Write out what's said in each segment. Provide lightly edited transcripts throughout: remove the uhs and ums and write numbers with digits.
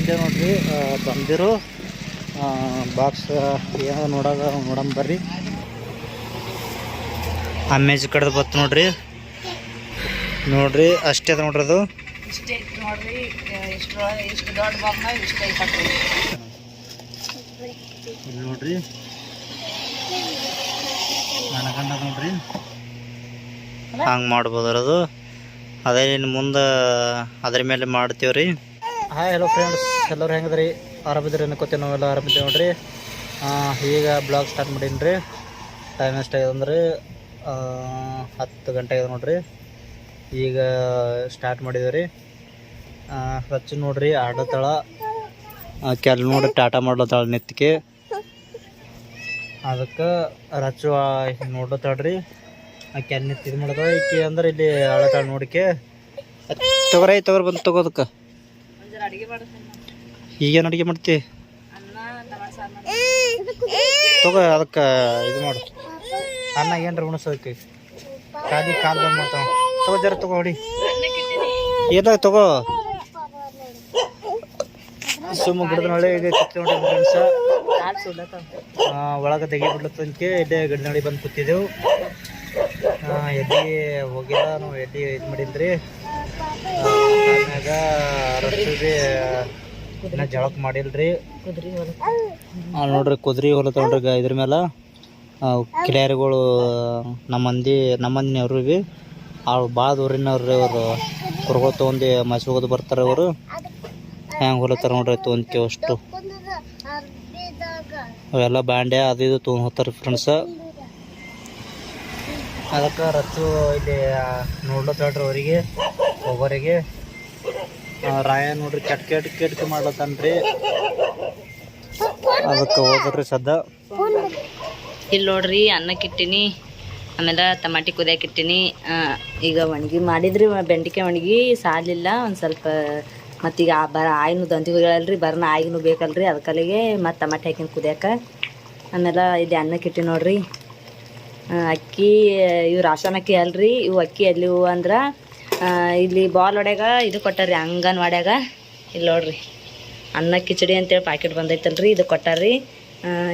ಬಂದೇವು ನೋಡ್ರಿ. ಬಂದಿರು ಬಾಕ್ಸ್ ಏನೋ ನೋಡಮ್ ಬರ್ರಿ. ಅಮೇಜ್ ಕಡ್ದು ಬತ್ತು ನೋಡ್ರಿ ಅಷ್ಟೇ ಅದ ನೋಡ್ರಿ. ಅದು ಇಷ್ಟೇ ನೋಡ್ರಿ. ಇಷ್ಟು ದೊಡ್ಡ ಬಾಕ್ನ ಇಷ್ಟೇ ಇಲ್ಲಿ ನೋಡ್ರಿ ನನಗಂಡ ನೋಡ್ರಿ ಹಂಗೆ ಮಾಡ್ಬೋದ್ರ ಅದು. ಅದೇ ಇನ್ನು ಮುಂದೆ ಅದ್ರ ಮೇಲೆ ಮಾಡ್ತೀವ್ರಿ. ಹಾಯ್ ಹಲೋ ಫ್ರೆಂಡ್ಸ್, ಎಲ್ಲರೂ ಹೆಂಗದ್ರಿ? ಆರಾಮಿದ್ರಿ ಅನ್ಕೋತೀವಿ. ನಾವೆಲ್ಲ ಆರಾಮಿದ್ದೀವಿ ನೋಡ್ರಿ. ಈಗ ಬ್ಲಾಗ್ ಸ್ಟಾರ್ಟ್ ಮಾಡೀನಿ ರೀ. ಟೈಮ್ ಎಷ್ಟಾಗಿದೆ ಅಂದ್ರೆ 10 ಗಂಟೆ ಆಗಿದೆ ನೋಡ್ರಿ. ಈಗ ಸ್ಟಾರ್ಟ್ ಮಾಡಿದ್ದೀವಿ ರೀ. ರಚ್ಚು ನೋಡ್ರಿ ಆಡತಾಳ, ಕೆಲ್ ನೋಡ್ರಿ ಟಾಟಾ ಮಾಡ್ಲತ್ತಾಳ ನಿತ್ತಿಗೆ. ಅದಕ್ಕೆ ರಚ್ಚು ನೋಡ್ಲತ್ತಾಳ್ರಿ. ಕೆಲ್ ನಿತ್ತು ಇದು ಮಾಡದ ಈಕಿ ಅಂದ್ರೆ ಇಲ್ಲಿ ಆಡತಾಳ ನೋಡಿಕೆ. ತಗೋರಿ ಬಂದು ತಗೋದಕ್ಕೆ. ಈಗೇನು ಅಡುಗೆ ಮಾಡ್ತಿ? ತಗೋ ಅದಕ್ಕೆ ಇದು ಮಾಡು. ಅನ್ನ ಏನ್ರ ಉಣಿಸೋದಕ್ಕೆ ಕಾಲು ಬಂದು ಮಾಡ್ತಾವ. ತಗೋ ಜರ ತಗೋ ಹೊಡಿ. ಏನ ತಗೋ ಸುಮ್ಮ ಗಿಡದ ನಳಿ ಇದೆ ನೋಡಿ ಫ್ರೆಂಡ್ಸ. ಒಳಗೆ ತೆಗಿ ಬಿಡ್ಲತ್ತಂಕೆ ಎಡ್ಡೆ ಗಿಡದ ನಳಿ ಬಂದು ಕೂತಿದ್ದೆವು. ಎಡ್ಡಿ ಹೋಗಿಲ್ಲ ನಾವು, ಎಡ್ಡಿ ಇದು ಮಾಡಿಲ್ರಿ. ಆಮ್ಯಾಗ ರಸ್ತೆ ಇನ್ನ ಜಳಕ್ ಮಾಡಿಲ್ರಿ. ನೋಡ್ರಿ ಕುದುರೆ ಹೊಲತ್ತ ನೋಡ್ರಿ ಇದ್ರ ಮೇಲೆ. ಕಿಲಾರಿಗಳು ನಮ್ಮ ಮಂದಿನವ್ರು ಭೀ ಅವ್ರು ಭಾಳ ದೂರಿನವ್ರಿ. ಅವರು ಕುರ್ಗೋ ತೊಗೊಂಡು ಮಸಿ ಹೋಗೋದು ಬರ್ತಾರೆ. ಅವರು ಹೆಂಗೆ ಹೊಲತ್ತಾರ ನೋಡ್ರಿ ತೊಗೊಂಡ್ಕೆ ಅಷ್ಟು. ಅವೆಲ್ಲ ಬಾಂಡೆ ಅದು ಇದು ತೊಗೊಂಡು ಹೋಗ್ತಾರೆ ಫ್ರೆಂಡ್ಸ. ಅದಕ್ಕೆ ರಚ್ಚು ಇಲ್ಲಿ ನೋಡ್ಲತ್ತಾಳ್ರಿ ಅವರಿಗೆ ಒಬ್ಬರಿಗೆ. ರಾಯ ನೋಡ್ರಿ ಕೆಟ್ಕೆ ಮಾಡ್ಲತ್ತಾನ್ರಿ. ಅದಕ್ಕೆ ಹೋಗ್ರಿ ಸದ್ದ. ಇಲ್ಲಿ ನೋಡ್ರಿ ಅನ್ನಕ್ಕಿಟ್ಟಿನಿ, ಆಮೇಲೆ ಟಮಾಟಿ ಕುದಿಯಾಕಿಟ್ಟಿನಿ. ಈಗ ಒಣಗಿ ಮಾಡಿದ್ರಿ, ಬೆಂಡಿಕಾಯಿ ಒಣಗಿ ಸಾಲಿಲ್ಲ ಒಂದು ಸ್ವಲ್ಪ. ಮತ್ತೀಗ ಆಯ್ನು ದಂತಿಗಳಲ್ರಿ ಬರ್ನ ಆಯ್ನು ಬೇಕಲ್ರಿ, ಅದಕ್ಕಲ್ಲಿಗೆ ಮತ್ತು ಟಮಾಟಿ ಹಾಕಿನ ಕುದಿಯಾಕ. ಆಮೇಲೆ ಇದು ಅನ್ನಕ್ಕಿಟ್ಟಿ ನೋಡ್ರಿ. ಅಕ್ಕಿ ಇವು ರಾಶನ್ ಅಕ್ಕಿ ಅಲ್ರಿ, ಇವು ಅಕ್ಕಿ ಎಲ್ಲಿ ಹೂವು ಅಂದ್ರೆ ಇಲ್ಲಿ ಬಾಲ್ ಒಡ್ಯಾಗ ಇದು ಕೊಟ್ಟಾರ್ರಿ ಅಂಗನವಾಡ್ಯಾಗ. ಇಲ್ಲಿ ನೋಡ್ರಿ ಅನ್ನ ಕಿಚಡಿ ಅಂತೇಳಿ ಪ್ಯಾಕೆಟ್ ಬಂದೈತಲ್ರಿ, ಇದು ಕೊಟ್ಟಾರ್ರಿ.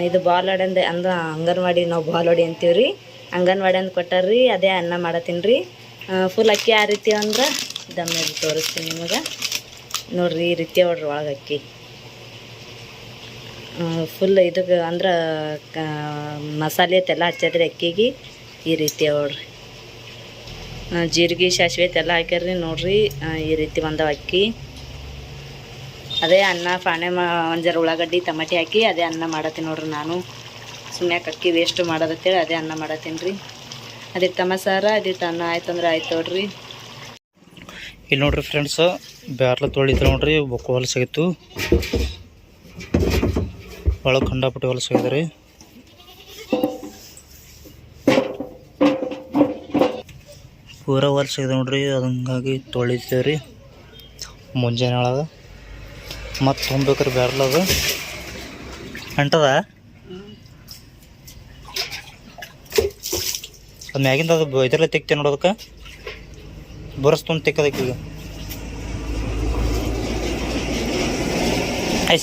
ಇದು ಬಾಲ್ ಒಡೆ ಅಂದ್ರೆ ಅಂಗನವಾಡಿ ನಾವು ಬಾಲ್ ಒಡಿ ಅಂತೀವಿ ರೀ. ಅಂಗನವಾಡಿ ಅಂತ ಕೊಟ್ಟಾರ್ರಿ, ಅದೇ ಅನ್ನ ಮಾಡತ್ತೀನಿ ರೀ. ಫುಲ್ ಅಕ್ಕಿ ಯಾವ ರೀತಿ ಅಂದ್ರೆ ದಮ್ಮೆ ತೋರಿಸ್ತೀನಿ ನಿಮಗೆ ನೋಡ್ರಿ. ಈ ರೀತಿ ನೋಡ್ರಿ ಒಳಗೆ ಅಕ್ಕಿ ಫುಲ್ ಇದಕ್ಕೆ ಅಂದ್ರೆ ಮಸಾಲೆ ತೆಲ್ಲ ಹಚ್ಚದ್ರಿ ಅಕ್ಕಿಗೆ. ಈ ರೀತಿ ನೋಡ್ರಿ ಜೀರಿಗೆ ಸಾಸಿವೆ ತೆಲ್ಲ ಹಾಕ್ಯಾರ್ರಿ ನೋಡ್ರಿ. ಈ ರೀತಿ ಬಂದವ ಅಕ್ಕಿ. ಅದೇ ಅನ್ನ ಪಾಣೆ ಒಂದು ಜರ ಉಳ್ಳಾಗಡ್ಡಿ ಟಮಾಟಿ ಹಾಕಿ ಅದೇ ಅನ್ನ ಮಾಡತ್ತೀನಿ ನೋಡ್ರಿ. ನಾನು ಸುಮ್ಮನೆ ಅಕ್ಕಿ ವೇಸ್ಟ್ ಮಾಡೋದತ್ತೇಳಿ ಅದೇ ಅನ್ನ ಮಾಡತ್ತೀನಿ ರೀ. ಅದಿಟ್ಟು ಮಸಾರ ಅದಿಟ್ಟು ಅನ್ನ ಆಯ್ತಂದ್ರೆ ಆಯ್ತು ನೋಡ್ರಿ. ಇಲ್ಲಿ ನೋಡ್ರಿ ಫ್ರೆಂಡ್ಸ್ ಬ್ಯಾರ್ಲ ತೊಳಿತಾರೆ ನೋಡ್ರಿ. ಬೊಕ್ಕ ಹೊಲಸಾಗಿತ್ತು, ಒಳಗೆ ಕಂಡಾಪಟ್ಟಿ ಹೊಲಸಾಗಿದ್ರಿ. ಪೂರ ಹೊಲಸಾಗಿದೆ ನೋಡ್ರಿ. ಅದಂಗಾಗಿ ತೊಳಿತೇವೆ ರೀ ಮುಂಜಾನೆ ಒಳಗೆ. ಮತ್ತು ತುಂಬ್ಬೇಕ್ರಿ ಬ್ಯಾರ್ಲದು ಅಂಟದ. ಅದು ಮ್ಯಾಗಿಂದ ಅದು ಇದರಲ್ಲೇ ತೆಗ್ತೇವೆ ನೋಡೋದಕ್ಕೆ. ಬರಸ್ತೊಂದು ತೆಕ್ಕದಕ್ಕೆ ಈಗ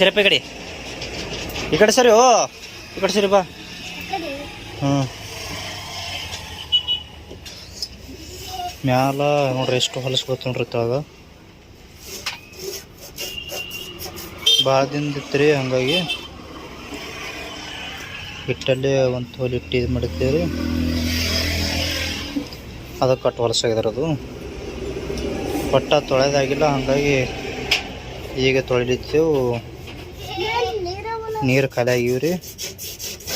ಸರಿಪ್ಪ ಈ ಕಡೆ ಸರಿ. ಈ ಕಡೆ ಸರಿ ಬಾ. ಮ್ಯಾಲ ನೋಡ್ರಿ ಎಷ್ಟು ಹೊಲಸ್ಕೊತ ನೋಡ್ರಿ. ತಾಗ ಭಾಳ ದಿನದಿತ್ತು ರೀ, ಹಂಗಾಗಿ ಹಿಟ್ಟಲ್ಲಿ ಒಂದು ಹೊಲಿ ಇಟ್ಟು ಇದು ಮಾಡಿದ್ದೇವೆ ರೀ. ಅದಕ್ಕೆ ಕಟ್ಟು ಹೊಲಸಾಗಿದಾರೆ. ಅದು ಪಟ್ಟ ತೊಳೆದಾಗಿಲ್ಲ, ಹಾಗಾಗಿ ಈಗ ತೊಳಿಲಿತ್ತೇವು. ನೀರು ಖಾಲಿ ಆಗಿವೆ ರೀ.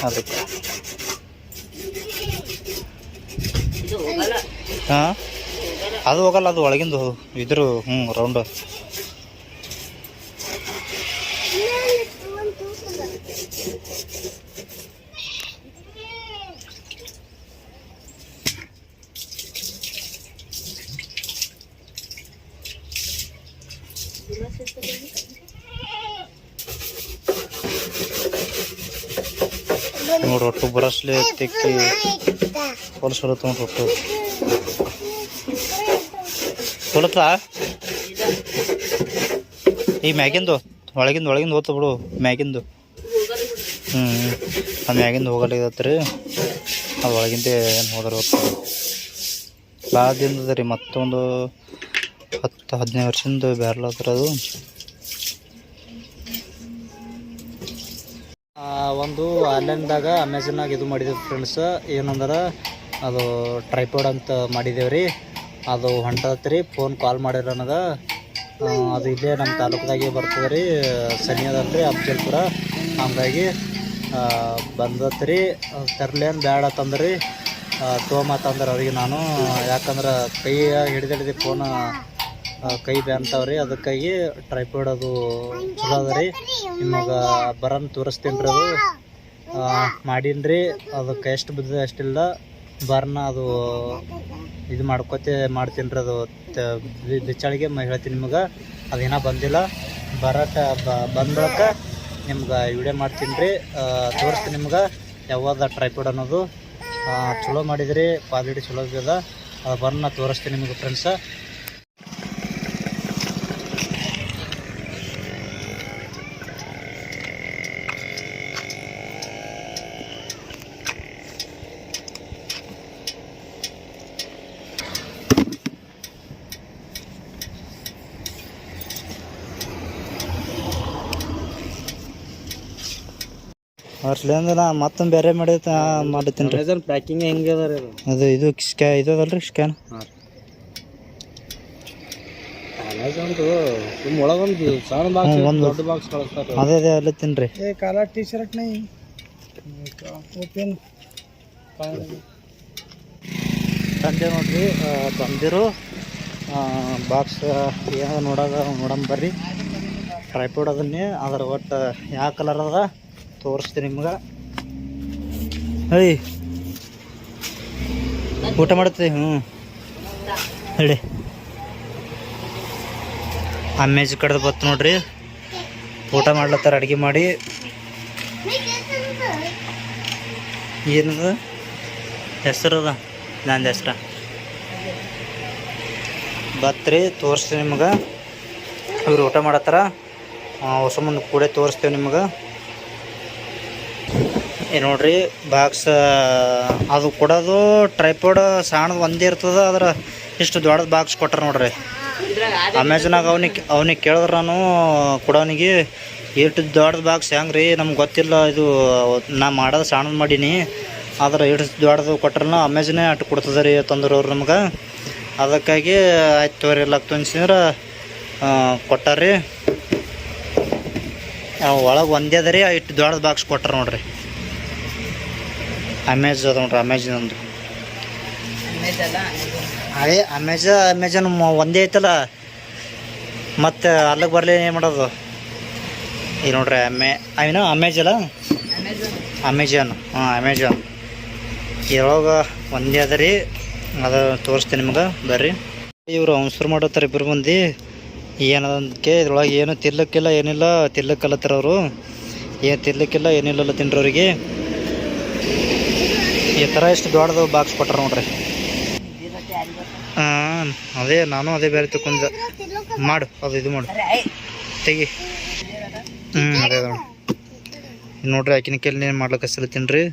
ಅದಕ್ಕೆ ಹಾಂ ಅದು ಹೋಗಲ್ಲ, ಅದು ಒಳಗಿಂದು ಇದ್ರು ರೌಂಡ್. ನೋಡ್ರಿ ಒಟ್ಟು ಬ್ರಷ್ಲೆ ತೆಕ್ಕಿ ಹೊಲಸಲತ್ತ ನೋಡ್ರಿ. ಒಟ್ಟು ಹೊಲತ್ತಾ ಈ ಮ್ಯಾಗಿಂದು ಒಳಗಿಂದ ಹೋಗ್ತ ಬಿಡು ಮ್ಯಾಗಿಂದು. ಆ ಮ್ಯಾಗಿಂದ ಹೋಗಲಿಗತ್ತೆ ರೀ, ಅದು ಒಳಗಿಂದ ಏನು ಹೋದ್ರೆ ಹೋಗ್ತದೆ. ಭಾಳ ದಿನದ ರೀ, ಮತ್ತೊಂದು 10-15 ವರ್ಷದಿಂದ ಬ್ಯಾರಲ್ ಹತ್ರ ಅದು. ಒಂದು ಆನ್ಲೈನ್ದಾಗ ಅಮೆಝಾನಾಗ ಇದು ಮಾಡಿದ್ದೀವಿ ಫ್ರೆಂಡ್ಸ್. ಏನಂದ್ರೆ ಅದು ಟ್ರೈಪಾಡ್ ಅಂತ ಮಾಡಿದ್ದೇವೆ ರೀ. ಅದು ಹೊಂಟತ್ತೆ ರೀ. ಫೋನ್ ಕಾಲ್ ಮಾಡಿರ ನನಗೆ. ಅದು ಇಲ್ಲೇ ನಮ್ಮ ತಾಲೂಕದಾಗೆ ಬರ್ತದೆ ರೀ, ಸನಿ ಅದಲ್ಲ ರೀ ಅಫ್ಜಲ್ಪುರ. ಹಂಗಾಗಿ ಬಂದತ್ತೆ ರೀ. ತರ್ಲೇನು ಬ್ಯಾಡ ಅಂತಂದ್ರೆ ರೀ, ತೊಗೊಂಬತ್ತಂದ್ರೆ ಅವ್ರಿಗೆ ನಾನು. ಯಾಕಂದ್ರೆ ಕೈ ಹಿಡಿದು ಫೋನ್ ಕೈ ಬ್ಯಾಂತಾವ್ರಿ. ಅದಕ್ಕಾಗಿ ಟ್ರೈಪಾಡ್ ಅದು ಚಲೋ ಅದ ರೀ. ನಿಮಗೆ ಬರೋನ್ ತೋರಿಸ್ತೀನಿ ರೀ. ಅದು ಮಾಡೀನಿ ರೀ. ಅದಕ್ಕೆ ಎಷ್ಟು ಬಿದ್ದದೆ ಅಷ್ಟಿಲ್ಲ. ಬರ್ನ ಅದು ಇದು ಮಾಡ್ತೀನಿ ರೀ. ಅದು ಬಿಚ್ಚಾಳಿಗೆ ಹೇಳ್ತೀನಿ ನಿಮಗೆ. ಅದೇನೋ ಬಂದಿಲ್ಲ. ಬಂದ ಬಳಿಕ ನಿಮ್ಗೆ ವಿಡಿಯೋ ಮಾಡ್ತೀನಿ ರೀ, ತೋರಿಸ್ತೀನಿ ನಿಮ್ಗೆ ಯಾವ್ದು ಟ್ರೈಪಾಡ್ ಅನ್ನೋದು. ಚಲೋ ಮಾಡಿದ್ರಿ, ಕ್ವಾಲಿಟಿ ಚಲೋ ಇದೆ. ಅದು ಬರ್ನ ತೋರಿಸ್ತೀನಿ ನಿಮಗೆ ಫ್ರೆಂಡ್ಸ. ಅರ್ಸ್ಲಿಂದ ನಾ ಮತ್ತೊಂದು ಬೇರೆ ಮಾಡಿತೀನಿ ರೀ. ಪ್ಯಾಕಿಂಗ್ ಹೆಂಗೆ ಅದ ರೀ ಅದು? ಇದು ಇದು ಅದಲ್ರಿ ಸ್ಕ್ಯಾನ್. ಒಳಗೊಂದು ಸಣ್ಣ ಬಾಕ್ಸ್, ದೊಡ್ಡ ಬಾಕ್ಸ್ ಕಳಿಸ್ತಾರೆ. ಅದೇ ಅಲ್ಲತ್ತೀನಿ ರೀ. ಕಾಲರ್ ಟಿ ಶರ್ಟ್ ನೈ ಓಪನ್ ತಂದೆ ನೋಡ್ರಿ. ತಂದಿರು ಬಾಕ್ಸ್ ಏನೋ ನೋಡೋಣ ಬರ್ರಿ. ಟ್ರೈಪಾಡ್ ಅದನ್ನೇ ಅದರ ಒಟ್ಟು ಯಾವ ಕಲರ್ ಅದ ತೋರಿಸ್ತೀನಿ ನಿಮ್ಗೆ. ಹೇಳಿ ಊಟ ಮಾಡುತ್ತೆ. ಹೇಳಿ ಅಮ್ಮೇಜ್ ಕಡ್ದು ಬತ್ತು ನೋಡ್ರಿ. ಊಟ ಮಾಡ್ಲತ್ತಾರ ಅಡುಗೆ ಮಾಡಿ. ಏನದ ಹೆಸರು ಅದ? ನಂದು ಹೆಸ್ರ ಬತ್ರಿ. ತೋರಿಸ್ತೀನಿ ನಿಮ್ಗೆ. ಇವ್ರು ಊಟ ಮಾಡತ್ತಾರ. ಹೊಸ ಮುಂದೆ ಕೂಡ ತೋರಿಸ್ತೇವೆ ನಿಮ್ಗೆ. ನೋಡ್ರಿ ಬಾಕ್ಸ್ ಅದು ಕೊಡೋದು ಟ್ರೈಪಾಡ್ ಸಣ್ಣದು ಒಂದೇ ಇರ್ತದೆ. ಅದ್ರ ಇಷ್ಟು ದೊಡ್ಡದು ಬಾಕ್ಸ್ ಕೊಟ್ಟಾರ ನೋಡ್ರಿ ಅಮೆಝಾನಾಗ. ಅವನಿಗೆ ಕೇಳಿದ್ರೆ ನಾನು ಕೊಡೋನಿಗೆ, ಎಷ್ಟು ದೊಡ್ಡದು ಬಾಕ್ಸ್ ಹೆಂಗೆ ರೀ ನಮ್ಗೆ ಗೊತ್ತಿಲ್ಲ, ಇದು ನಾ ಮಾಡೋದು ಸಣ್ಣದು ಮಾಡೀನಿ, ಆದ್ರೆ ಎಷ್ಟು ದೊಡ್ಡದು ಕೊಟ್ರನ ಅಮೆಝಾನೇ ಅಟ್ಟು ಕೊಡ್ತದೆ ರೀ ತಂದ್ರೆ ಅವ್ರು ನಮ್ಗೆ. ಅದಕ್ಕಾಗಿ ಆಯ್ತು ತೋರಿ ಎಲ್ಲ ತುಂಬಿಸಿದ್ರೆ ಕೊಟ್ಟಾರ್ರಿ. ಒಳಗೆ ಒಂದೇ ಅದ ರೀ, ಇಷ್ಟು ದೊಡ್ಡದು ಬಾಕ್ಸ್ ಕೊಟ್ಟಾರ ನೋಡ್ರಿ. ಅಮೆಝಾನ್ ಅದ ನೋಡ್ರಿ, ಅಮೆಝಾನ್ ಒಂದು. ಅದೇ ಅಮೆಝಾನ್ ಒಂದೇ ಐತಲ್ಲ, ಮತ್ತು ಅಲ್ಲಿಗೆ ಬರಲಿ ಏನು ಮಾಡೋದು? ಈಗ ನೋಡ್ರಿ ಅವೇನು ಅಮೆಝಾನ್. ಅಮೆಝಾನ್ ಇದ್ರೊಳಗೆ ಒಂದೇ ಅದ ರೀ. ಅದು ತೋರಿಸ್ತೀನಿ ನಿಮ್ಗೆ ಬರ್ರಿ. ಇವರು ಅವಸರು ಮಾಡತ್ತಾರೆ ಇಬ್ಬರು ಮಂದಿ. ಏನದಕ್ಕೆ ಇದ್ರೊಳಗೆ ಏನು ತಿರ್ಲಕ್ಕಿಲ್ಲ ಏನಿಲ್ಲ. ತಿರ್ಲಕ್ಕಲ್ಲತ್ತಾರ ಅವರು. ಏನು ತಿರ್ಲಿಕ್ಕಿಲ್ಲ ಏನಿಲ್ಲ ತಿನ್ರಿ ಅವ್ರಿಗೆ. ಈ ಥರ ಎಷ್ಟು ದೊಡ್ಡದು ಬಾಕ್ಸ್ ಕೊಟ್ಟಾರ ನೋಡ್ರಿ. ಅದೇ ನಾನು ಅದೇ ಬೇರೆ ತಗೊಂಡು ಮಾಡು. ಅದು ಇದು ಮಾಡು ತೆಗಿ. ಅದೇ ನೋಡಿ ನೋಡ್ರಿ. ಆಕಿನ ಕೆಲ್ ಮಾಡ್ಲಿಕ್ಕೆ ಹಸಲ ತಿನ್ರಿ.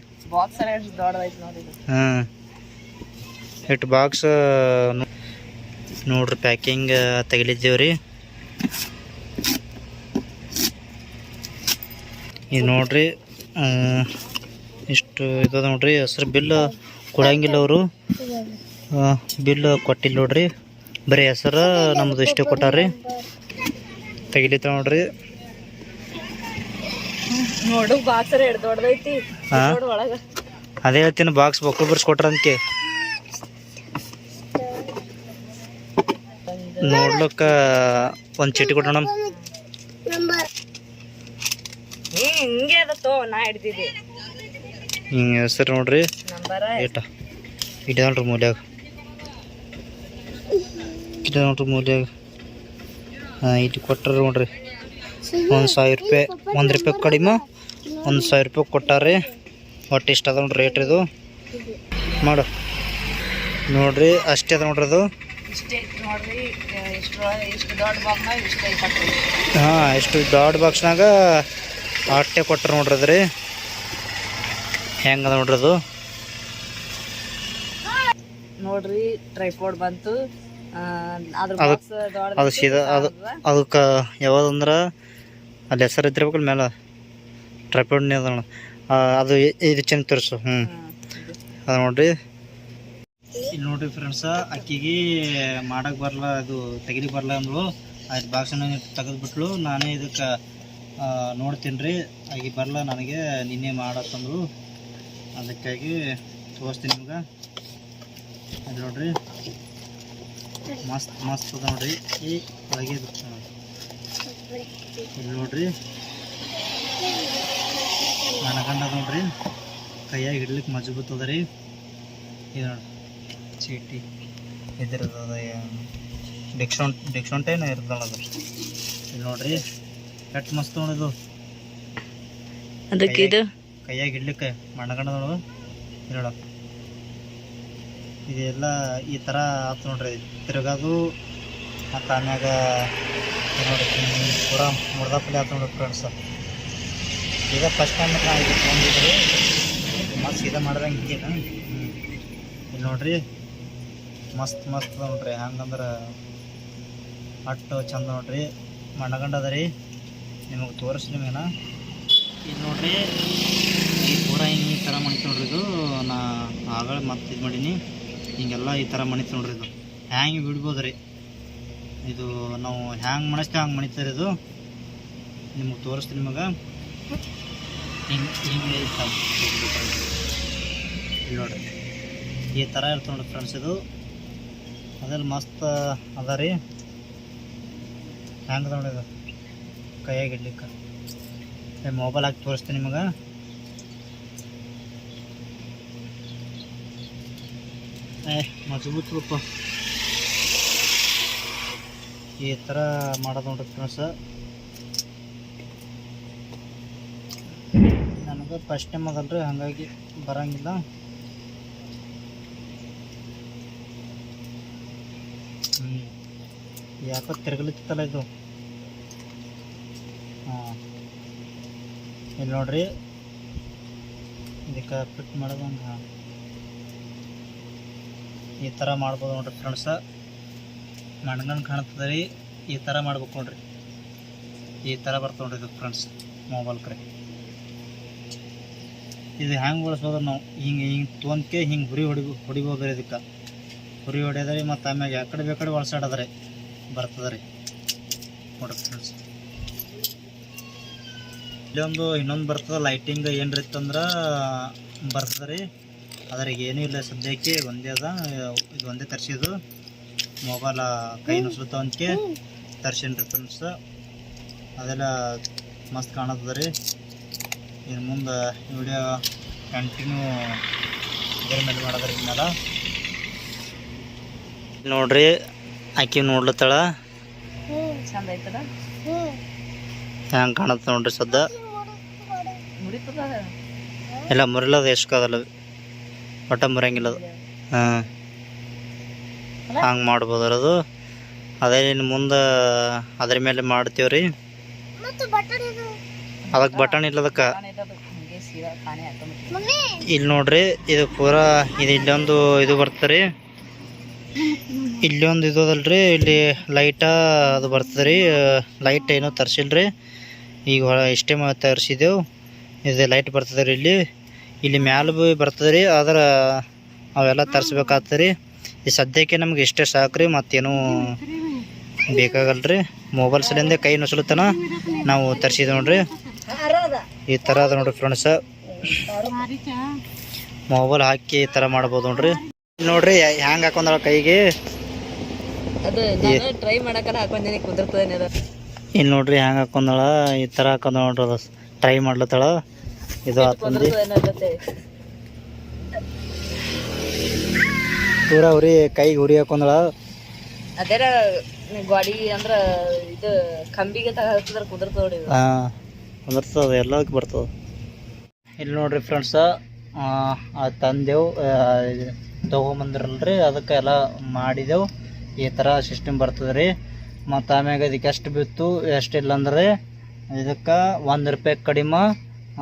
ಇಟ್ಟು ಬಾಕ್ಸ್ ನೋಡ್ರಿ. ಪ್ಯಾಕಿಂಗ್ ತೆಗಿಲಿದ್ದೇವ್ರಿ. ಇದು ನೋಡ್ರಿ ಇಷ್ಟು ಇದ ನೋಡ್ರಿ. ಹೆಸ್ರು ಬಿಲ್ ಕೊಡಂಗಿಲ್ಲ ಅವರು. ಬಿಲ್ ಕೊಟ್ಟಿಲ್ಲ ನೋಡ್ರಿ. ಬರೀ ಹೆಸರು ನಮ್ಮದು ಇಷ್ಟೇ ಕೊಟ್ಟಾರ್ರಿ. ತೆಗಿಲಿತ್ತ ನೋಡ್ರಿ. ಅದೇ ಹೇಳ್ತೀನಿ, ಬಾಕ್ಸ್ ಬೊಕ್ಕಳು ಬರ್ಸ್ಕೊಟ್ರ ಅದಕ್ಕೆ ನೋಡ್ಲಿಕ್ಕ ಒಂದು ಚೀಟಿ ಕೊಟ್ಟಣ. ಹಿಂಗೆ ಹೆಸರು ನೋಡ್ರಿ. ಇಡ ನೋಡ್ರಿ ಮೂಲ್ಯಾಗ. ಇಲ್ಲಿ ಕೊಟ್ಟಾರ ನೋಡ್ರಿ. 1,000 ರೂಪಾಯಿ. 1 ರೂಪಾಯಿ ಕಡಿಮೆ 1,000 ರೂಪಾಯಿ ಕೊಟ್ಟಾರ್ರಿ. ಒಟ್ಟು ಇಷ್ಟ ಅದ ನೋಡ್ರಿ ರೇಟ್. ಇದು ಮಾಡು ನೋಡ್ರಿ. ಅಷ್ಟೇ ಅದ ನೋಡ್ರಿ. ಅದು ಇಷ್ಟೇ ನೋಡ್ರಿ, ಇಷ್ಟು ದೊಡ್ಡ ಬಾಕ್ನಾಗ ಇಷ್ಟೇ ಕೊಟ್ರಿ. ಹಾಂ, ಇಷ್ಟು ದೊಡ್ಡ ಬಾಕ್ಸ್ನಾಗ ಅಟ್ಟೆ ಕೊಟ್ಟರು ನೋಡ್ರಿ. ಅದ್ರಿ ಹೆಂಗದ ನೋಡ್ರಿ ಅದು. ನೋಡ್ರಿ ಟ್ರೈಪೋಡ್ ಬಂತು. ಅದ್ರ ಬಾಕ್ಸ್ ಅದು ಸೀದಾ ಅದಕ್ಕೆ ಯಾವ್ದಂದ್ರೆ ಅಲ್ಲಿ ಹೆಸರು ಇದ್ದಿರ್ಬೇಕಲ್ಲ ಮೇಲೆ ಟ್ರೈಪೋಡ್ನೇ ಅದ ನೋಡ. ಅದು ಇದು ಚೆಂದ ತೋರಿಸು. ಅದು ನೋಡ್ರಿ. ಇಲ್ಲಿ ನೋಡ್ರಿ ಫ್ರೆಂಡ್ಸ, ಅಕ್ಕಿಗೆ ಮಾಡಕ್ಕೆ ಬರಲ್ಲ, ಅದು ತೆಗಿಲಿಕ್ಕೆ ಬರಲ್ಲ ಅಂದ್ರು. ಆಯ್ತು ಬಾಕ್ಸನ್ನ ತೆಗೆದ್ಬಿಟ್ಲು. ನಾನೇ ಇದಕ್ಕೆ ನೋಡ್ತೀನಿ ರೀ, ಆಗಿ ಬರಲ್ಲ ನನಗೆ, ನಿನ್ನೆ ಮಾಡತ್ತಂದ್ರು. ಅದಕ್ಕಾಗಿ ತೋರಿಸ್ತೀನಿ ನಿಮ್ಗೆ. ಅದು ನೋಡ್ರಿ ಮಸ್ತ್ ಮಸ್ತ್ ಅದ ನೋಡ್ರಿ. ಈ ಒಳಗೆ ಇಲ್ಲಿ ನೋಡ್ರಿ ನನಗಂಡ ನೋಡ್ರಿ, ಕೈಯಾಗಿ ಹಿಡ್ಲಿಕ್ಕೆ ಮಜಬೂತ್ ಅದ ರೀ. ಇದು ನೋಡಿ ಚೀಟಿ ಇದ್ರದ ಡಿಸ್ಕೌಂಟೇನು ಇರ್ತಲ್ಲ ಅದು. ಇಲ್ಲಿ ನೋಡ್ರಿ ಎಷ್ಟು ಮಸ್ತ್ ನೋಡಿದು. ಅದಕ್ಕೆ ಇದು ಕೈಯಾಗಿ ಹಿಡ್ಲಿಕ್ಕೆ ಮಣ್ಣಗಂಡದಳು. ನೋಡ ಇದೆಲ್ಲ ಈ ಥರ ಆಯ್ತು ನೋಡ್ರಿ, ತಿರುಗೋದು. ಮತ್ತು ಆಮ್ಯಾಗ ನೋಡಿ ಪೂರ ಮುರ್ದಾಪಲ್ಲಿ ಆಯ್ತು ನೋಡ್ರಿ ಫ್ರೆಂಡ್ಸ್. ಈಗ ಫಸ್ಟ್ ಟೈಮ್ ನಾ ಇದು ತೊಗೊಂಡಿದ್ರಿ, ಮತ್ತು ಸೀದಾ ಮಾಡ್ದಂಗೆ ಹಿಂಗೆ. ಇಲ್ಲಿ ನೋಡ್ರಿ ಮಸ್ತ್ ಮಸ್ತ್ ಅದ ನೋಡ್ರಿ. ಹಂಗಂದ್ರೆ ಅಟ್ಟು ಚಂದ ನೋಡ್ರಿ. ಮಣ್ಣಗಂಡ ಅದ ರೀ, ನಿಮಗೆ ತೋರಿಸ್ಲಿ ಮೇನ. ಇದು ನೋಡ್ರಿ ಈ ಪೂರ ಹಿಂಗೆ ಈ ಥರ ಮಣಿತು ನೋಡ್ರಿ. ಇದು ನಾ ಆಗಳ ಮತ್ತೆ ಇದು ಮಾಡೀನಿ, ಹಿಂಗೆಲ್ಲ ಈ ಥರ ಮಣಿತು ನೋಡ್ರಿ. ಇದು ಹ್ಯಾಂಗೆ ಬಿಡ್ಬೋದು ರೀ. ಇದು ನಾವು ಹ್ಯಾಂಗೆ ಮಣಿಸ್ತೇವೆ ಹಂಗೆ ಮಣಿತಾರೆ. ಇದು ನಿಮಗೆ ತೋರಿಸ್ತೀನಿ ನಿಮಗೆ. ಹಿಂಗೆ ಹಿಂಗೆ ಇರ್ತಾವೆ ಇಲ್ಲಿ ನೋಡ್ರಿ, ಈ ಥರ ಇರ್ತವೆ ನೋಡಿ ಫ್ರೆಂಡ್ಸ್. ಇದು ಅದೆಲ್ಲ ಮಸ್ತ್ ಅದ ರೀ. ಹ್ಯಾಂಗೆ ನೋಡಿ ಇದು ಕೈಯಾಗಿ ಇಡ್ಲಿಕ್ಕೆ. ಮೊಬೈಲ್ ಹಾಕಿ ತೋರಿಸ್ತೀನಿ ನಿಮಗೆ. ಮಜಬೂತ್ ರೂಪ ಈ ಥರ ಮಾಡೋದು ನೋಡ್ರಿ ಫ್ರೆಂಡ್ಸ್. ನನಗೆ ಫಸ್ಟ್ ಟೈಮ್ ಅದಲ್ರಿ, ಹಾಗಾಗಿ ಬರೋಂಗಿಲ್ಲ. ಯಾಕೋ ತಿರ್ಗಲಿತ್ತಲ್ಲ ಇದು. ಹಾಂ, ಇಲ್ಲಿ ನೋಡ್ರಿ ಇದಕ್ಕೆ ಫಿಟ್ ಮಾಡೋದು ಹಂಗೆ. ಹಾಂ, ಈ ಥರ ಮಾಡ್ಬೋದು ನೋಡ್ರಿ ಫ್ರೆಂಡ್ಸ. ಮಣ್ಗಂಡು ಕಾಣ್ತದೆ ರೀ, ಈ ಥರ ಮಾಡ್ಬೇಕು ನೋಡ್ರಿ. ಈ ಥರ ಬರ್ತದೆ ನೋಡ್ರಿ ಇದು ಫ್ರೆಂಡ್ಸ್ ಮೊಬೈಲ್ ಕರೆ. ಇದು ಹ್ಯಾಂಗೆ ಬಳಸ್ಬೋದು ನಾವು, ಹಿಂಗೆ ಹಿಂಗೆ ತೊಗೊಂಡ್ಕೆ ಹಿಂಗೆ ಹೊಡಿಬೋದು ರೀ. ಇದಕ್ಕೆ ಹುರಿ ಹೊಡೆಯೋದ್ರಿ. ಮತ್ತು ಆಮ್ಯಾಗ ಯಾಕಡೆ ಬೇಕಡೆ ಒಳಸಾಡೋದ್ರಿ ಬರ್ತದೆ ರೀ ನೋಡ್ರಿ ಫ್ರೆಂಡ್ಸ್. ಇಲ್ಲೊಂದು ಇನ್ನೊಂದು ಬರ್ತದೆ ಲೈಟಿಂಗ್ ಏನ್ರಿ ಇತ್ತಂದ್ರೆ ಬರ್ತದೆ ರೀ. ಅದ್ರಾಗ ಏನೂ ಇಲ್ಲ ಸದ್ಯಕ್ಕೆ, ಒಂದೇ ಅದ. ಇದು ಒಂದೇ ತರಿಸಿದ್ದು ಮೊಬೈಲ್ ಕೈ ನುಸ್ಲತ್ತವಂತೆ ತರ್ಸೀನಿ ರೀ ಫ್ರೆಂಡ್ಸ್. ಅದೆಲ್ಲ ಮಸ್ತ್ ಕಾಣತ್ತದ ರೀ. ಇನ್ನು ಮುಂದೆ ವಿಡಿಯೋ ಕಂಟಿನ್ಯೂ ಇದ್ರ ಮೇಲೆ ಮಾಡೋದ್ರಿ. ಮೇಲೆ ನೋಡ್ರಿ ಆಕಿ ನೋಡ್ಲತ್ತಾಳ ಚಂದ ಐತದ, ಹೆಂಗೆ ಕಾಣತ್ತ ನೋಡ್ರಿ. ಸದ್ದ ಮುರಿತದ ಎಲ್ಲ ಮುರಿಲದ ಎಷ್ಟು ಅದಲ್ಲ, ಒಟ್ಟ ಮುರಿಯಂಗಿಲ್ಲ ಅದು. ಹಾಂ, ಹಂಗೆ ಮಾಡ್ಬೋದು ಅದು. ಅದೇ ಇನ್ನು ಮುಂದೆ ಅದ್ರ ಮೇಲೆ ಮಾಡ್ತೀವ್ರಿ. ಅದಕ್ಕೆ ಬಟನ್ ಇಲ್ಲ ಅದಕ್ಕೆ. ಇಲ್ಲಿ ನೋಡ್ರಿ ಇದು ಪೂರಾ ಇದು ಇಲ್ಲೊಂದು ಇದು ಬರ್ತದೆ. ಇಲ್ಲೊಂದು ಇದು ಅದಲ್ರಿ, ಇಲ್ಲಿ ಲೈಟ ಅದು ಬರ್ತದೆ ರೀ. ಲೈಟ್ ಏನೋ ತರಿಸಿಲ್ರಿ, ಈಗ ಇಷ್ಟೇ ತರಿಸಿದೆವು. ಇದು ಲೈಟ್ ಬರ್ತದೆ ರೀ. ಇಲ್ಲಿ ಮ್ಯಾಲೆ ಭೀ ಬರ್ತದೆ ರೀ, ಆದ್ರೆ ಅವೆಲ್ಲ ತರಿಸ್ಬೇಕಾಗ್ತದೆ ರೀ. ಈ ಸದ್ಯಕ್ಕೆ ನಮ್ಗೆ ಇಷ್ಟೇ ಸಾಕ್ರಿ, ಮತ್ತೇನು ಬೇಕಾಗಲ್ರಿ. ಮೊಬೈಲ್ ಸಲಿಂದ ಕೈ ನುಸ್ಲತನ ನಾವು ತರಿಸಿದೆ ನೋಡ್ರಿ. ಈ ಥರ ಅದ ನೋಡ್ರಿ ಫ್ರೆಂಡ್ಸ. ಮೊಬೈಲ್ ಹಾಕಿ ಈ ಥರ ಮಾಡ್ಬೋದು ನೋಡ್ರಿ. ನೋಡ್ರಿ ಹ್ಯಾಂಗೆ ಹಾಕೊಂಡಳ ಕೈಗೆ. ಟ್ರೈ ಮಾಡಕ್ಕೆ ಹಾಕೊಂಡೇನೆ ಕುದುರ್ತದೇನೆ. ಇಲ್ಲಿ ನೋಡ್ರಿ ಹ್ಯಾಂಗೆ ಹಾಕೊಂಡಳ, ಈ ಥರ ಹಾಕೊಂಡ ನೋಡ್ರಿ. ಅದು ಟ್ರೈ ಮಾಡ್ಲತ್ತಾಳ. ಇದು ಹಾಕೊಂಡಿ ಪೂರ ಉರಿ ಕೈಗೆ ಉರಿ ಹಾಕೊಂಡಳ. ಅದೇರ ಗಾಡಿ ಅಂದ್ರ ಇದು ಕಂಬಿಗೆ ತಗೋದ್ರ ಕುದುರ್ತದ ನೋಡಿ. ಹಾಂ, ಕುದುರ್ತದ, ಎಲ್ಲದಕ್ಕೆ ಬರ್ತದೆ. ಇಲ್ಲಿ ನೋಡ್ರಿ ಫ್ರೆಂಡ್ಸ, ತಂದೆವು ತೊಗೊಂಬಂದಿರಲ್ರಿ, ಅದಕ್ಕೆ ಎಲ್ಲ ಮಾಡಿದೆವು. ಈ ಥರ ಸಿಸ್ಟಮ್ ಬರ್ತದೆ ರೀ. ಮತ್ತು ಆಮ್ಯಾಗ ಇದಕ್ಕೆ ಎಷ್ಟು ಬಿತ್ತು ಎಷ್ಟು ಇಲ್ಲ ಅಂದ್ರೆ ಇದಕ್ಕೆ 1 ರೂಪಾಯಿ ಕಡಿಮೆ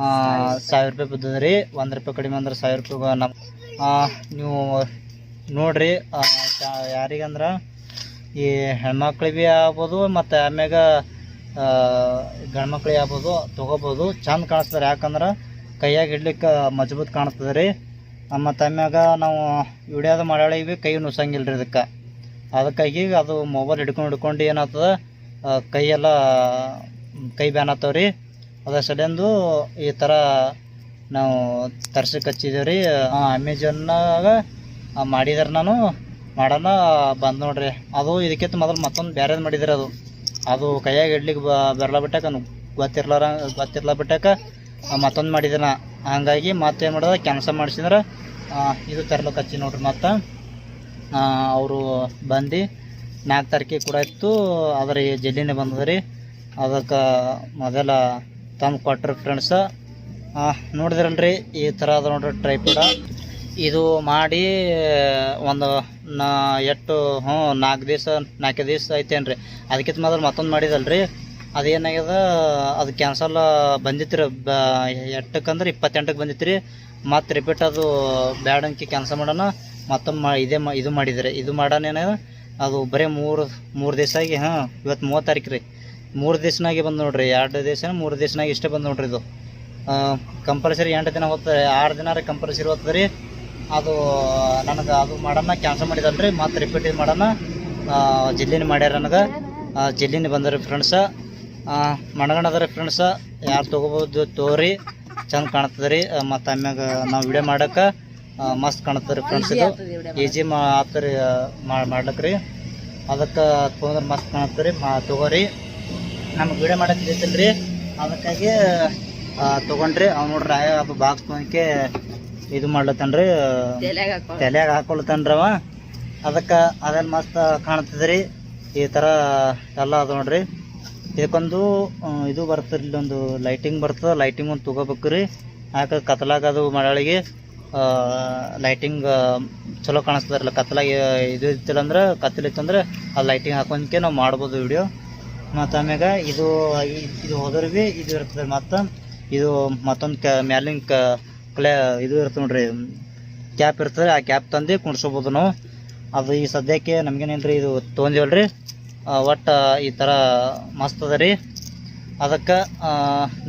1000 ರೂಪಾಯಿ ಬಿದ್ದದ ರೀ. 1 ರೂಪಾಯಿ ಕಡಿಮೆ ಅಂದ್ರೆ 1000 ರೂಪಾಯಿ ನೀವು ನೋಡ್ರಿ. ಯಾರಿಗಂದ್ರೆ ಈ ಹೆಣ್ಮಕ್ಳಿಗೆ ಆಗ್ಬೋದು ಮತ್ತು ಆಮ್ಯಾಗ ಗಂಡ್ಮಕ್ಳಿಗೆ ಆಗ್ಬೋದು ತೊಗೋಬೋದು. ಚಂದ ಕಾಣಿಸ್ತದೆ, ಯಾಕಂದ್ರೆ ಕೈಯಾಗ ಇಡ್ಲಿಕ್ಕೆ ಮಜಬೂತ್ ಕಾಣಿಸ್ತದೆ ರೀ. ಮತ್ತು ಆಮ್ಯಾಗ ನಾವು ವಿಡಿಯೋದ ಮಾಡಾಳಿಗೆ ಕೈ ನುಸಂಗಿಲ್ಲ ರೀ ಅದಕ್ಕಾಗಿ ಅದು ಮೊಬೈಲ್ ಹಿಡ್ಕೊಂಡು ಏನಾಗ್ತದೆ ಕೈಯೆಲ್ಲ ಕೈ ಬ್ಯಾನ್ ಆಗ್ತಾವ ರೀ. ಅದ್ರ ಸಲಿಂದು ಈ ಥರ ನಾವು ತರ್ಸಕ್ಕೆ ಹಚ್ಚಿದ್ದೇವೆ ರೀ. ಅಮೆಜಾನ್ನಾಗ ಮಾಡಿದಾರೆ, ನಾನು ಮಾಡೋಣ ಬಂದು ನೋಡ್ರಿ. ಅದು ಇದಕ್ಕಿಂತ ಮೊದಲು ಮತ್ತೊಂದು ಬೇರೆದು ಮಾಡಿದ್ರೆ ಅದು ಕೈಯಾಗ ಇಡ್ಲಿಕ್ಕೆ ಬರಲ ಬಿಟ್ಟಾಕ ಗೊತ್ತಿರ್ಲ ಬಿಟ್ಟಾಕ ಮತ್ತೊಂದು ಮಾಡಿದ್ರೆ ಹಾಗಾಗಿ ಮತ್ತೇನು ಮಾಡೋದು ಕ್ಯಾನ್ಸಲ್ ಮಾಡಿಸಿದ್ರೆ ಇದು ತರ್ಲಕ್ಕೆ ಹಚ್ಚಿ ನೋಡ್ರಿ. ಮತ್ತು ಅವರು ಬಂದು 4 ತಾರೀಕಿಗೆ ಕೂಡ ಇತ್ತು, ಆದರೆ ಜಲ್ದಿನೇ ಬಂದದ ರೀ. ಅದಕ್ಕೆ ಮೊದಲ ತಂದು ಕೊಟ್ರಿ ಫ್ರೆಂಡ್ಸ. ನೋಡಿದ್ರಲ್ರಿ ಈ ಥರ ಅದ ನೋಡ್ರಿ ಟ್ರೈಪಾಡ್. ಇದು ಮಾಡಿ ಒಂದು 4 ದಿವಸ ಐತೇನ್ರಿ. ಅದಕ್ಕಿಂತ ಮೊದಲು ಮತ್ತೊಂದು ಮಾಡಿದಲ್ರಿ, ಅದೇನಾಗ್ಯದ ಅದು ಕ್ಯಾನ್ಸಲ್ ಬಂದಿತ್ತು ರೀ. ಎಷ್ಟಕ್ಕಂದ್ರೆ 28ಕ್ಕೆ ಬಂದಿತ್ತು ರೀ. ಮತ್ತು ರಿಪೀಟ್ ಅದು ಬ್ಯಾಡಂಕಿ ಕ್ಯಾನ್ಸಲ್ ಮಾಡೋಣ ಮತ್ತೊಮ್ಮೆ ಇದು ಮಾಡಿದರೆ ಇದು ಮಾಡೋಣ ಏನಾಗ ಅದು ಬರೀ 3 ದಿವಸ ಆಗಿ ಇವತ್ತು 30 ತಾರೀಕು ರೀ. 3 ದಿವಸನಾಗೆ ಬಂದು ನೋಡ್ರಿ. 2 ದಿವಸ 3 ದಿವಸನಾಗ ಇಷ್ಟೇ ಬಂದು ನೋಡ್ರಿ. ಇದು ಕಂಪಲ್ಸರಿ 8 ದಿನ ಹೋಗ್ತದೆ, 6 ದಿನ ರೀ ಕಂಪಲ್ಸರಿ ಹೋಗ್ತದೆ ರೀ. ಅದು ನನಗೆ ಅದು ಮಾಡೋಣ ಕ್ಯಾನ್ಸಲ್ ಮಾಡಿದಲ್ರಿ. ಮತ್ತು ರಿಪೀಟ್ ಇದು ಮಾಡೋಣ ಜಲ್ದಿನೇ ಮಾಡ್ಯಾರ, ನನಗೆ ಜಲ್ದಿನೇ ಬಂದ್ರಿ ಫ್ರೆಂಡ್ಸ. ಮಣಗಣದ ರೀ ಫ್ರೆಂಡ್ಸ, ಯಾರು ತೊಗೋಬೋದು ತೋರಿ, ಚಂದ ಕಾಣ್ತದೆ ರೀ. ಮತ್ತು ಆಮ್ಯಾಗ ನಾವು ವಿಡಿಯೋ ಮಾಡೋಕೆ ಮಸ್ತ್ ಕಾಣ್ತದೆ ರೀ ಫ್ರೆಂಡ್ಸ್. ಇದು ಈಜಿ ಆಗ್ತದೆ ಮಾಡ್ಲಿಕ್ಕೆ ರೀ. ಅದಕ್ಕೆ ತೊಗೊಂಡ್ರೆ ಮಸ್ತ್ ಕಾಣುತ್ತೆ ರೀ. ತೊಗೋರಿ, ನಮ್ಗೆ ವಿಡಿಯೋ ಮಾಡೋಕೆ ಇದ್ದಿಲ್ಲ ರೀ, ಅದಕ್ಕಾಗಿ ತೊಗೊಂಡ್ರಿ. ಅವ್ನು ನೋಡ್ರಿ ಅದು ಬಾಕ್ಸ್ ತೊಗೊಂಡ್ಕೆ ಇದು ಮಾಡ್ಲತ್ತಾನ್ರಿ, ತಲೆಯಾಗ ಹಾಕೊಳ್ತಾನ್ರಿ ಅವ. ಅದಕ್ಕೆ ಅದೆಲ್ಲ ಮಸ್ತ್ ಕಾಣ್ತದೆ ರೀ. ಈ ಥರ ಎಲ್ಲ ಅದು ನೋಡ್ರಿ. ಇದಕ್ಕೊಂದು ಇದು ಬರ್ತದೆ, ಇಲ್ಲೊಂದು ಲೈಟಿಂಗ್ ಬರ್ತದೆ. ಲೈಟಿಂಗ್ ಒಂದು ತೊಗೋಬೇಕು ರೀ. ಯಾಕೆ ಕತ್ಲಾಗ ಅದು ಮಳಳಿಗೆ ಲೈಟಿಂಗ್ ಚಲೋ ಕಾಣಿಸ್ತದ್ರಲ್ಲ. ಕತ್ಲಾಗ ಇದು ಇತ್ತಿಲ್ಲ ಅಂದ್ರೆ ಕತ್ತಲಿತ್ತಂದ್ರೆ ಆ ಲೈಟಿಂಗ್ ಹಾಕೊಂಡ್ಕೆ ನಾವು ಮಾಡ್ಬೋದು ವಿಡಿಯೋ. ಮತ್ತು ಆಮ್ಯಾಗ ಇದು ಹೋದ್ರೆ ಭೀ ಇದು ಇರ್ತದೆ. ಮತ್ತು ಇದು ಮತ್ತೊಂದು ಮ್ಯಾಲಿಂಗ್ ಇದು ಇರ್ತದೆ ನೋಡ್ರಿ, ಕ್ಯಾಪ್ ಇರ್ತದೆ. ಆ ಕ್ಯಾಪ್ ತಂದು ಕುಣ್ಸೋಬೋದು ನಾವು. ಅದು ಈ ಸದ್ಯಕ್ಕೆ ನಮ್ಗೇನಿಲ್ಲ ರೀ, ಇದು ತೊಗೊಂಡಿವಲ್ರಿ. ಒಟ್ಟು ಈ ಥರ ಮಸ್ತ್ ಅದ ರೀ. ಅದಕ್ಕೆ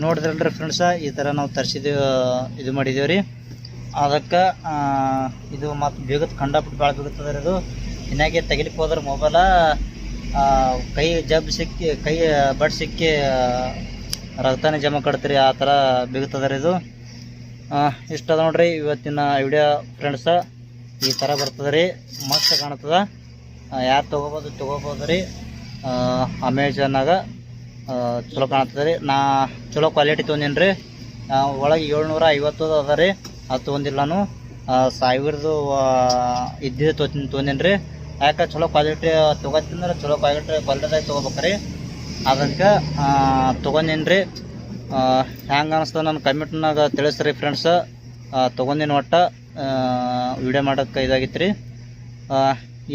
ನೋಡಿದ್ರಲ್ರಿ ಫ್ರೆಂಡ್ಸ, ಈ ಥರ ನಾವು ತರಿಸಿದ್ದೀವಿ, ಇದು ಮಾಡಿದ್ದೀವಿ ರೀ. ಅದಕ್ಕೆ ಇದು ಮತ್ತು ಬೇಗದ ಕಂಡಾಪಟ್ಟು ಭಾಳ ಬೇಗುತ್ತದೆ ರೀ. ಇದು ಇನ್ನಾಗೆ ತೆಗಿಲಿಕ್ಕೆ ಹೋದ್ರೆ ಮೊಬೈಲ ಕೈ ಸಿಕ್ಕಿ ಕೈ ಬಡ್ ಸಿಕ್ಕಿ ರಕ್ತನೇ ಜಮ ಕಡ್ತೀರಿ, ಆ ಥರ ಬೇಗುತ್ತದೆ ರೀ ಇದು. ಇಷ್ಟ ಅದ ನೋಡ್ರಿ ಇವತ್ತಿನ ವಿಡಿಯೋ ಫ್ರೆಂಡ್ಸ. ಈ ಥರ ಬರ್ತದೆ ರೀ, ಮಸ್ತ್ ಕಾಣ್ತದೆ. ಯಾರು ತೊಗೋಬೋದು ರೀ. ಅಮೆಜಾನಾಗ ಚಲೋ ಕಾಣ್ತದೆ ರೀ. ನಾ ಚಲೋ ಕ್ವಾಲಿಟಿ ತೊಗೊಂಡೀನಿ ರೀ. ಒಳಗೆ 750 ಅದ ರೀ. ಅದು ತೊಗೊಂಡಿಲ್ಲ ನಾನು, 1000 ಇದ್ದಿದ್ದು ತೊಗೊಂಡೀನಿ ರೀ. ಯಾಕೆ ಚಲೋ ಕ್ವಾಲಿಟಿ ತೊಗೋತಿಂದ್ರೆ ಚಲೋ ಕ್ವಾಲಿಟಿದಾಗ ತೊಗೋಬೇಕ್ರಿ. ಅದಕ್ಕೆ ತೊಗೊಂಡೀನಿ ರೀ. ಹ್ಯಾಂಗೆ ಅನಿಸ್ತದೆ ನನ್ನ ಕಮೆಂಟ್ನಾಗ ತಿಳಿಸ್ರಿ ಫ್ರೆಂಡ್ಸ. ತೊಗೊಂಡಿನಿ ಒಟ್ಟು ವಿಡಿಯೋ ಮಾಡೋಕ್ಕೆ ಇದಾಗಿತ್ತು ರೀ.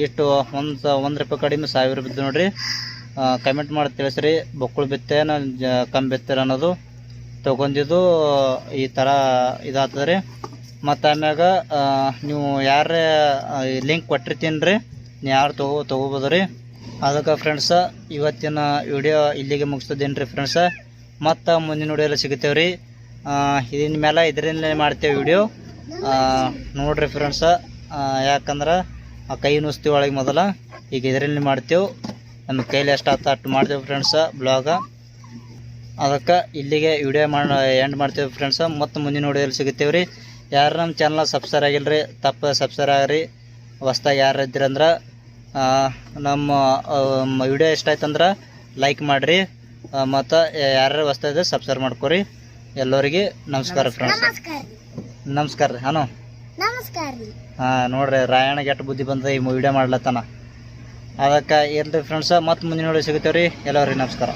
ಎಷ್ಟು 1 ರೂಪಾಯಿ ಕಡಿಮೆ 1000 ಬಿದ್ದು ನೋಡ್ರಿ. ಕಮೆಂಟ್ ಮಾಡಿ ತಿಳಿಸ್ರಿ, ಬೊಕ್ಕಳು ಬಿತ್ತೆ ನಾನು ಕಮ್ಮಿ ಬಿತ್ತೀರ ಅನ್ನೋದು. ತೊಗೊಂಡಿದ್ದು ಈ ಥರ ಇದಾಗ್ತದೆ ರೀ. ಮತ್ತು ಆಮ್ಯಾಗ ನೀವು ಯಾರೇ ಲಿಂಕ್ ಕೊಟ್ಟಿರ್ತೀನಿ ರೀ, ನೀವು ಯಾರು ತೊಗೋಬೋದು ರೀ. ಅದಕ್ಕೆ ಫ್ರೆಂಡ್ಸ ಇವತ್ತಿನ ವಿಡಿಯೋ ಇಲ್ಲಿಗೆ ಮುಗಿಸ್ತದೇನು ರೀ ಫ್ರೆಂಡ್ಸ. ಮತ್ತು ಮುಂದಿನ ವಿಡಿಯೋ ಸಿಗುತ್ತೇವೆ ರೀ. ಇದಿನ ಮೇಲೆ ಇದರಿಂದಲೇ ಮಾಡ್ತೇವೆ ವಿಡಿಯೋ ನೋಡ್ರಿ ಫ್ರೆಂಡ್ಸ. ಯಾಕಂದ್ರೆ ಆ ಕೈ ನುಸ್ತೀವಿ ಒಳಗೆ ಮೊದಲ, ಈಗ ಇದರಲ್ಲಿ ಮಾಡ್ತೇವೆ. ನಮ್ಮ ಕೈಲಿ ಎಷ್ಟು ಆತ ಅಷ್ಟು ಮಾಡ್ತೇವೆ ಫ್ರೆಂಡ್ಸ ಬ್ಲಾಗ. ಅದಕ್ಕೆ ಇಲ್ಲಿಗೆ ವಿಡಿಯೋ ಎಂಡ್ ಮಾಡ್ತೇವೆ ಫ್ರೆಂಡ್ಸ. ಮತ್ತು ಮುಂದಿನ ವಿಡಿಯೋದಲ್ಲಿ ಸಿಗುತ್ತೇವೆ ರೀ. ಯಾರು ನಮ್ಮ ಚಾನಲ್ ಸಬ್ಸ್ಕ್ರೈಬ್ ಆಗಿಲ್ಲ ರೀ, ತಪ್ಪು ಸಬ್ಸ್ಕ್ರೈಬ್ ಆಗಿರಿ. ಹೊಸ್ದಾಗಿ ಯಾರು ಇದ್ದೀರಂದ್ರೆ ನಮ್ಮ ವಿಡಿಯೋ ಇಷ್ಟ ಆಯ್ತಂದ್ರೆ ಲೈಕ್ ಮಾಡಿರಿ. ಮತ್ತು ಯಾರು ಹೊಸ್ದಾಗಿದೆ ಸಬ್ಸ್ಕ್ರೈಬ್ ಮಾಡ್ಕೊರಿ. ಎಲ್ಲರಿಗೆ ನಮಸ್ಕಾರ ಫ್ರೆಂಡ್ಸ್. ನಮಸ್ಕಾರ ರೀ. ನಮಸ್ಕಾರ ರೀ. ನೋಡ್ರಿ ರಾಯಣ್ಣಗೆ ಎಷ್ಟು ಬುದ್ಧಿ ಬಂದ ಈ ವಿಡಿಯೋ ಮಾಡ್ಲತ್ತಾನ. ಅದಕ್ಕೆ ಇರ್ಲಿ ಫ್ರೆಂಡ್ಸ, ಮತ್ತು ಮುಂದಿನ ವಿಡಿಯೋ ಸಿಗುತ್ತೇವೆ ರೀ. ಎಲ್ಲರಿಗೆ ನಮಸ್ಕಾರ.